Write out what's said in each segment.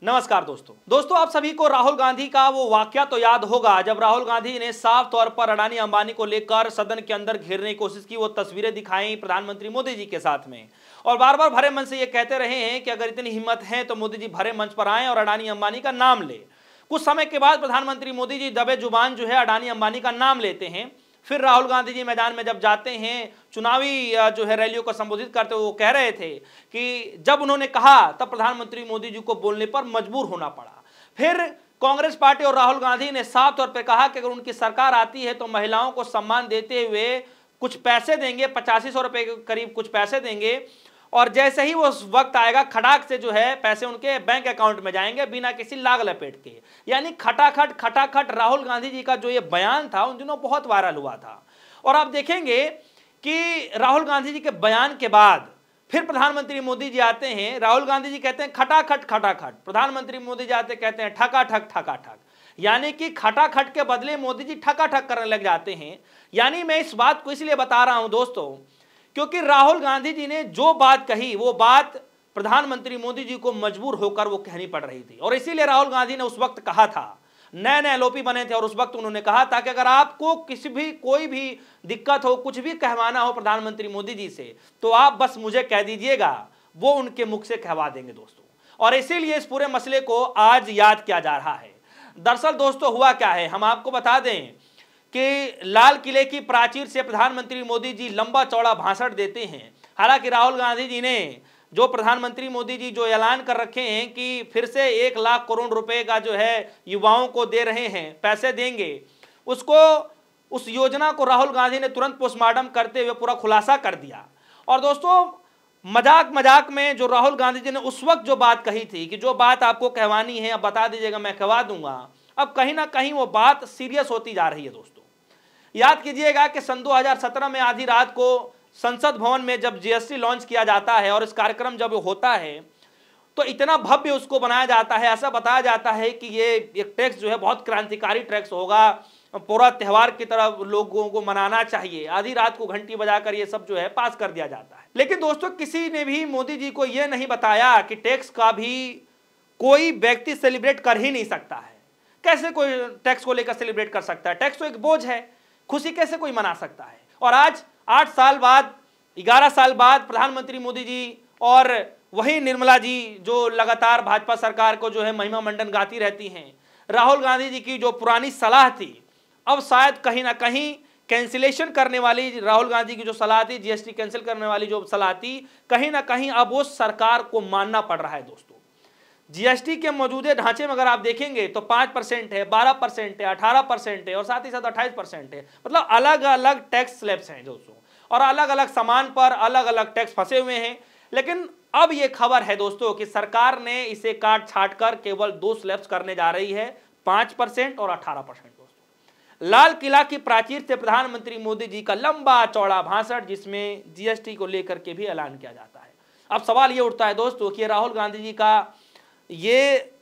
नमस्कार दोस्तों आप सभी को राहुल गांधी का वो वाकया तो याद होगा जब राहुल गांधी ने साफ तौर पर अडानी अंबानी को लेकर सदन के अंदर घेरने की कोशिश की। वो तस्वीरें दिखाई प्रधानमंत्री मोदी जी के साथ में और बार बार भरे मन से ये कहते रहे हैं कि अगर इतनी हिम्मत है तो मोदी जी भरे मंच पर आएं और अडानी अंबानी का नाम ले। कुछ समय के बाद प्रधानमंत्री मोदी जी दबे जुबान जो है अडानी अंबानी का नाम लेते हैं। फिर राहुल गांधी जी मैदान में जब जाते हैं चुनावी जो है रैलियों को संबोधित करते हुए वो कह रहे थे कि जब उन्होंने कहा तब प्रधानमंत्री मोदी जी को बोलने पर मजबूर होना पड़ा। फिर कांग्रेस पार्टी और राहुल गांधी ने साफ तौर पर कहा कि अगर उनकी सरकार आती है तो महिलाओं को सम्मान देते हुए कुछ पैसे देंगे, 8500 रुपए के करीब कुछ पैसे देंगे और जैसे ही वो वक्त आएगा खटाक से जो है पैसे उनके बैंक अकाउंट में जाएंगे बिना किसी लाग लपेट के। यानी खटाखट राहुल गांधी जी का जो ये बयान था उन दिनों बहुत वायरल हुआ था। और आप देखेंगे कि राहुल गांधी जी के बयान के बाद फिर प्रधानमंत्री मोदी जी आते हैं। राहुल गांधी जी कहते हैं खटाखट, प्रधानमंत्री मोदी जी आते कहते हैं ठकाठक। यानी कि खटाखट के बदले मोदी जी ठकाठक करने लग जाते हैं। यानी मैं इस बात को इसलिए बता रहा हूं दोस्तों क्योंकि राहुल गांधी जी ने जो बात कही वो बात प्रधानमंत्री मोदी जी को मजबूर होकर वो कहनी पड़ रही थी। और इसीलिए राहुल गांधी ने उस वक्त कहा था, नए एलओपी बने थे और उस वक्त उन्होंने कहा था कि अगर आपको कोई भी दिक्कत हो, कुछ भी कहवाना हो प्रधानमंत्री मोदी जी से तो आप बस मुझे कह दीजिएगा, वो उनके मुख से कहवा देंगे दोस्तों। और इसीलिए इस पूरे मसले को आज याद किया जा रहा है। दरअसल दोस्तों हुआ क्या है, हम आपको बता दें कि लाल किले की प्राचीर से प्रधानमंत्री मोदी जी लंबा चौड़ा भाषण देते हैं। हालांकि राहुल गांधी जी ने जो प्रधानमंत्री मोदी जी जो ऐलान कर रखे हैं कि फिर से 1 लाख करोड़ रुपए का जो है युवाओं को दे रहे हैं, पैसे देंगे, उस योजना को राहुल गांधी ने तुरंत पोस्टमार्टम करते हुए पूरा खुलासा कर दिया। और दोस्तों मजाक में जो राहुल गांधी जी ने उस वक्त जो बात कही थी कि जो बात आपको कहवानी है अब बता दीजिएगा, मैं कहवा दूंगा, अब कहीं ना कहीं वो बात सीरियस होती जा रही है दोस्तों। याद कीजिएगा कि सन 2017 में आधी रात को संसद भवन में जब जीएसटी लॉन्च किया जाता है और इस कार्यक्रम जब होता है तो इतना भव्य उसको बनाया जाता है, ऐसा बताया जाता है कि ये एक टैक्स जो है बहुत क्रांतिकारी टैक्स होगा, पूरा त्यौहार की तरह लोगों को मनाना चाहिए। आधी रात को घंटी बजाकर ये सब जो है पास कर दिया जाता है। लेकिन दोस्तों किसी ने भी मोदी जी को ये नहीं बताया कि टैक्स का भी कोई व्यक्ति सेलिब्रेट कर ही नहीं सकता है। कैसे कोई टैक्स को लेकर सेलिब्रेट कर सकता है? टैक्स तो एक बोझ है, खुशी कैसे कोई मना सकता है? और आज 8 साल बाद 11 साल बाद प्रधानमंत्री मोदी जी और वही निर्मला जी जो लगातार भाजपा सरकार को जो है महिमा मंडन गाती रहती हैं, राहुल गांधी जी की जो पुरानी सलाह थी अब शायद कहीं ना कहीं कैंसिलेशन करने वाली राहुल गांधी की जो सलाह थी, जीएसटी कैंसिल करने वाली जो सलाह थी, कहीं ना कहीं अब वो सरकार को मानना पड़ रहा है दोस्तों। जीएसटी के मौजूदा ढांचे में अगर आप देखेंगे तो 5% है, 12% है, 18% है और साथ ही साथ 28% है। मतलब अलग अलग टैक्स स्लैब्स हैं दोस्तों और अलग अलग सामान पर अलग अलग टैक्स फंसे हुए हैं। लेकिन अब ये खबर है दोस्तों कि सरकार ने इसे काट छाट कर केवल 2 स्लैब्स करने जा रही है, 5% और 18% दोस्तों। लाल किला की प्राचीर से प्रधानमंत्री मोदी जी का लंबा चौड़ा भाषण जिसमें जीएसटी को लेकर के भी ऐलान किया जाता है। अब सवाल ये उठता है दोस्तों कि राहुल गांधी जी का ये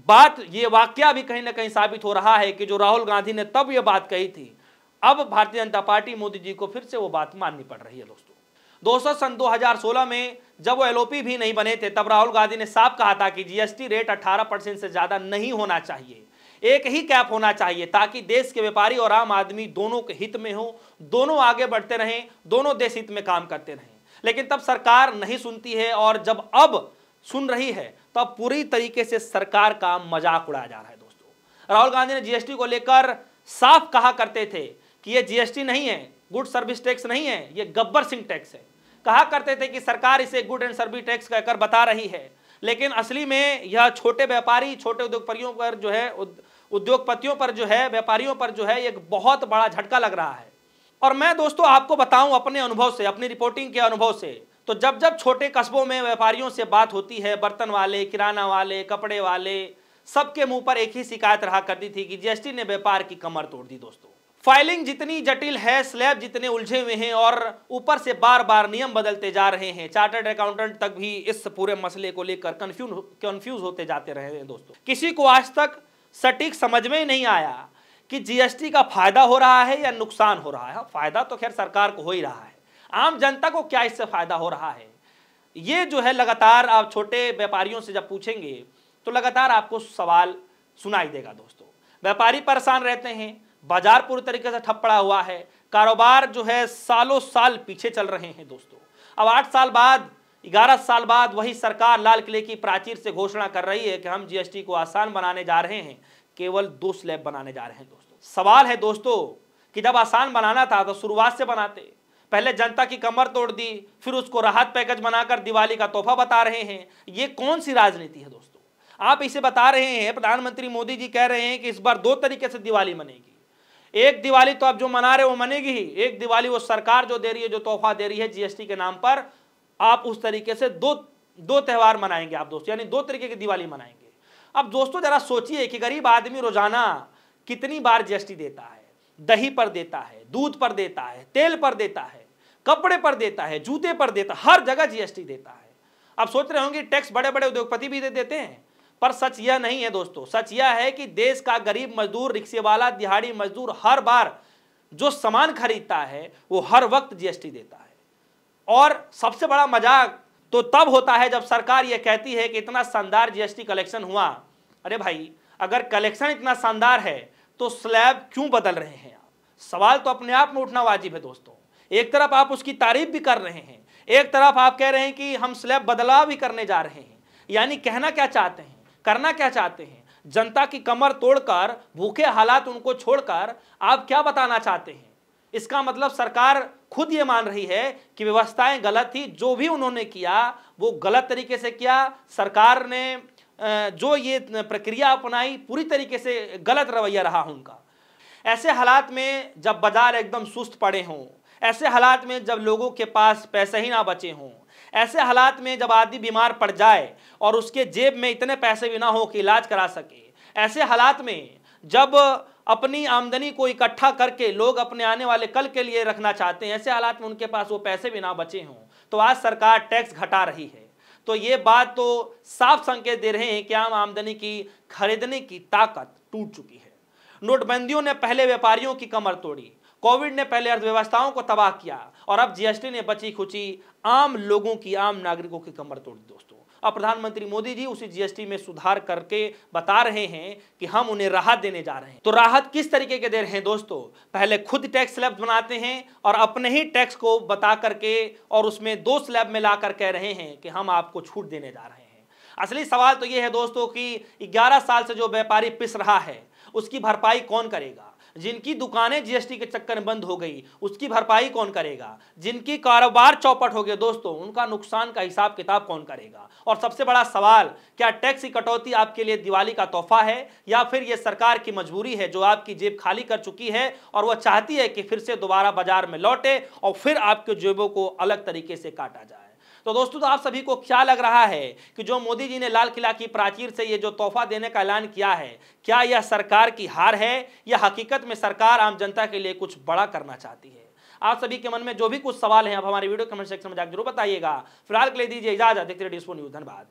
वाकया भी कहीं ना कहीं साबित हो रहा है कि जो राहुल गांधी ने तब ये बात कही थी, अब भारतीय जनता पार्टी मोदी जी को फिर से वो बात माननी पड़ रही है दोस्तों। सन 2016 में जब वो एलओपी भी नहीं बने थे तब राहुल गांधी ने साफ कहा था कि जीएसटी रेट 18% से ज्यादा नहीं होना चाहिए, एक ही कैप होना चाहिए ताकि देश के व्यापारी और आम आदमी दोनों के हित में हो, दोनों आगे बढ़ते रहें, दोनों देश हित में काम करते रहें। लेकिन तब सरकार नहीं सुनती है और जब अब सुन रही है तो अब पूरी तरीके से सरकार का मजाक उड़ाया जा रहा है दोस्तों। राहुल गांधी ने जीएसटी को लेकर साफ कहा करते थे कि ये जीएसटी नहीं है, गुड सर्विस टैक्स नहीं है, ये गब्बर सिंह टैक्स है। कहा करते थे कि सरकार इसे गुड एंड सर्विस टैक्स कहकर बता रही है, लेकिन असली में यह छोटे व्यापारी, छोटे उद्योगपतियों पर जो है उद्योगपतियों पर जो है, व्यापारियों पर जो है एक बहुत बड़ा झटका लग रहा है। और मैं दोस्तों आपको बताऊं अपने अनुभव से, अपनी रिपोर्टिंग के अनुभव से, तो जब छोटे कस्बों में व्यापारियों से बात होती है, बर्तन वाले, किराना वाले, कपड़े वाले, सबके मुंह पर एक ही शिकायत रहा करती थी कि जीएसटी ने व्यापार की कमर तोड़ दी दोस्तों। फाइलिंग जितनी जटिल है, स्लैब जितने उलझे हुए हैं और ऊपर से बार बार नियम बदलते जा रहे हैं, चार्टर्ड अकाउंटेंट तक भी इस पूरे मसले को लेकर कंफ्यूज होते जाते रहे हैं दोस्तों। किसी को आज तक सटीक समझ में ही नहीं आया कि जीएसटी का फायदा हो रहा है या नुकसान हो रहा है। फायदा तो खैर सरकार को हो ही रहा है, आम जनता को क्या इससे फायदा हो रहा है? ये जो है लगातार आप छोटे व्यापारियों से जब पूछेंगे तो लगातार आपको सवाल सुनाई देगा दोस्तों। व्यापारी परेशान रहते हैं, बाजार पूरी तरीके से ठप पड़ा हुआ है, कारोबार जो है सालों साल पीछे चल रहे हैं दोस्तों। अब 8 साल बाद 11 साल बाद वही सरकार लाल किले की प्राचीर से घोषणा कर रही है कि हम जीएसटी को आसान बनाने जा रहे हैं, केवल 2 स्लैब बनाने जा रहे हैं दोस्तों। सवाल है दोस्तों कि जब आसान बनाना था तो शुरुआत से बनाते, पहले जनता की कमर तोड़ दी, फिर उसको राहत पैकेज बनाकर दिवाली का तोहफा बता रहे हैं। ये कौन सी राजनीति है दोस्तों? आप इसे बता रहे हैं, प्रधानमंत्री मोदी जी कह रहे हैं कि इस बार 2 तरीके से दिवाली मनेगी। एक दिवाली तो आप जो मना रहे हो वो मनेगी ही, एक दिवाली वो सरकार जो दे रही है, जो तोहफा दे रही है जीएसटी के नाम पर, आप उस तरीके से दो त्यौहार मनाएंगे आप दोस्तों, यानी 2 तरीके की दिवाली मनाएंगे। अब दोस्तों जरा सोचिए कि गरीब आदमी रोजाना कितनी बार जीएसटी देता है, दही पर देता है, दूध पर देता है, तेल पर देता है, कपड़े पर देता है, जूते पर देता है, हर जगह जीएसटी देता है। अब सोच रहे होंगे टैक्स बड़े बड़े उद्योगपति भी दे देते हैं, पर सच यह नहीं है दोस्तों। सच यह है कि देश का गरीब मजदूर, रिक्शे वाला, दिहाड़ी मजदूर हर बार जो सामान खरीदता है वो हर वक्त जीएसटी देता है। और सबसे बड़ा मजाक तो तब होता है जब सरकार यह कहती है कि इतना शानदार जीएसटी कलेक्शन हुआ। अरे भाई, अगर कलेक्शन इतना शानदार है तो स्लैब क्यों बदल रहे हैं आप? सवाल तो अपने आप में उठना वाजिब है दोस्तों। एक तरफ आप उसकी तारीफ भी कर रहे हैं, एक तरफ आप कह रहे हैं कि हम स्लैब बदलाव भी करने जा रहे हैं। यानी कहना क्या चाहते हैं, करना क्या चाहते हैं? जनता की कमर तोड़कर, भूखे हालात उनको छोड़कर आप क्या बताना चाहते हैं? इसका मतलब सरकार खुद ये मान रही है कि व्यवस्थाएं गलत थी, जो भी उन्होंने किया वो गलत तरीके से किया। सरकार ने जो ये प्रक्रिया अपनाई पूरी तरीके से गलत रवैया रहा उनका। ऐसे हालात में जब बाजार एकदम सुस्त पड़े हों, ऐसे हालात में जब लोगों के पास पैसे ही ना बचे हों, ऐसे हालात में जब आदमी बीमार पड़ जाए और उसके जेब में इतने पैसे भी ना हो कि इलाज करा सके, ऐसे हालात में जब अपनी आमदनी को इकट्ठा करके लोग अपने आने वाले कल के लिए रखना चाहते हैं, ऐसे हालात में उनके पास वो पैसे भी ना बचे हों, तो आज सरकार टैक्स घटा रही है। तो ये बात तो साफ संकेत दे रहे हैं कि आम आमदनी की खरीदने की ताकत टूट चुकी है। नोटबंदियों ने पहले व्यापारियों की कमर तोड़ी, कोविड ने पहले अर्थव्यवस्थाओं को तबाह किया, और अब जीएसटी ने बची खुची आम लोगों की, आम नागरिकों की कमर तोड़ी दोस्तों। अब प्रधानमंत्री मोदी जी उसी जीएसटी में सुधार करके बता रहे हैं कि हम उन्हें राहत देने जा रहे हैं। तो राहत किस तरीके के दे रहे हैं दोस्तों? पहले खुद टैक्स स्लैब बनाते हैं और अपने ही टैक्स को बता करके और उसमें 2 स्लैब में लाकर कह रहे हैं कि हम आपको छूट देने जा रहे हैं। असली सवाल तो यह है दोस्तों कि 11 साल से जो व्यापारी पिस रहा है उसकी भरपाई कौन करेगा? जिनकी दुकानें जीएसटी के चक्कर में बंद हो गई उसकी भरपाई कौन करेगा? जिनकी कारोबार चौपट हो गए दोस्तों, उनका नुकसान का हिसाब किताब कौन करेगा? और सबसे बड़ा सवाल, क्या टैक्स की कटौती आपके लिए दिवाली का तोहफा है या फिर यह सरकार की मजबूरी है जो आपकी जेब खाली कर चुकी है और वह चाहती है कि फिर से दोबारा बाजार में लौटे और फिर आपके जेबों को अलग तरीके से काटा जाए? तो दोस्तों, तो आप सभी को क्या लग रहा है कि जो मोदी जी ने लाल किला की प्राचीर से ये जो तोहफा देने का ऐलान किया है, क्या यह सरकार की हार है या हकीकत में सरकार आम जनता के लिए कुछ बड़ा करना चाहती है? आप सभी के मन में जो भी कुछ सवाल हैं आप हमारे वीडियो कमेंट सेक्शन में जाकर जरूर बताइएगा। फिलहाल के लिए दीजिए इजाजत। देखते रहिए DSPO न्यूज़। धन्यवाद।